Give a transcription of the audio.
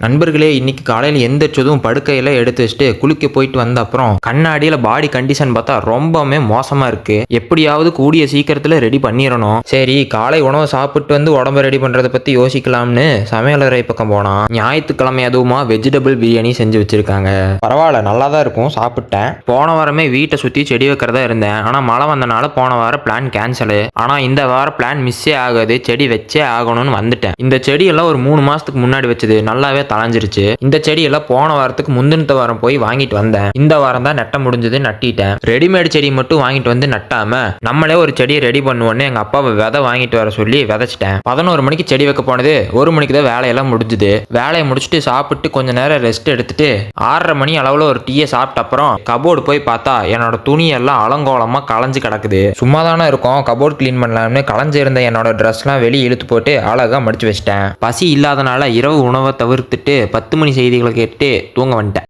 நண்பர்களே, இன்னைக்கு காலையில் எந்திரிச்சதும் படுக்கையில எடுத்து வச்சுட்டு குளிக்க போயிட்டு வந்த அப்புறம் கண்ணாடியில பாடி கண்டிஷன் பார்த்தா ரொம்பவுமே மோசமா இருக்கு. எப்படியாவது கூடிய சீக்கிரத்துல ரெடி பண்ணிடணும். சரி, காலை உணவு சாப்பிட்டு வந்து உடம்ப ரெடி பண்றதை பத்தி யோசிக்கலாம்னு சமையலறை பக்கம் போனா ஞாயிற்றுக்கிழமை அதுவுமா வெஜிடபிள் பிரியாணி செஞ்சு வச்சிருக்காங்க. பரவாயில்ல, நல்லா தான் இருக்கும். சாப்பிட்டேன். போன வாரமே வீட்டை சுத்தி செடி வைக்கிறதா இருந்தேன். ஆனா மழை வந்தனால போன வாரம் பிளான் கேன்சலு. ஆனா இந்த வாரம் பிளான் மிஸ்ஸே ஆகாது, செடி வச்சே ஆகணும்னு வந்துட்டேன். இந்த செடி எல்லாம் ஒரு 3 மாசத்துக்கு முன்னாடி வச்சது, நல்லாவே தளைஞ்சிருச்சு. இந்த செடியெல்லாம் போன வாரத்துக்கு முந்தின வாரம் போய் வாங்கிட்டு வந்தேன். இந்த வாரம் தான் நட்ட முடிஞ்சது, நட்டிட்டேன். ரெடிமேட் செடி மட்டும் வாங்கிட்டு வந்து நட்டாம நம்மளே ஒரு செடியை ரெடி பண்ணுவோன்னு எங்க அப்பாவை விதை வாங்கிட்டு வர சொல்லி விதைச்சிட்டேன். 11 மணிக்கு செடி வைக்க போனது, 1 மணிக்கு தான் வேலையெல்லாம் முடிஞ்சுது. வேலையை முடிச்சுட்டு சாப்பிட்டு கொஞ்ச நேரம் ரெஸ்ட் எடுத்துட்டு 6:30 மணி அளவுல ஒரு டீயை சாப்பிட்ட அப்புறம் கபோர்டு போய் பார்த்தா என்னோட துணி எல்லாம் அலங்கோலமா களைஞ்சு கிடக்குது. சும்மா தானே இருக்கும், கபோர்டு கிளீன் பண்ணலாம்னு களைஞ்சிருந்த என்னோட ட்ரெஸ்லாம் வெளியே இழுத்து போட்டு அழகா மடிச்சு வச்சிட்டேன். பசி இல்லாதனால இரவு உணவை தவிர்த்துட்டு 10 மணி செய்திகளை கேட்டு தூங்க வந்துட்டேன்.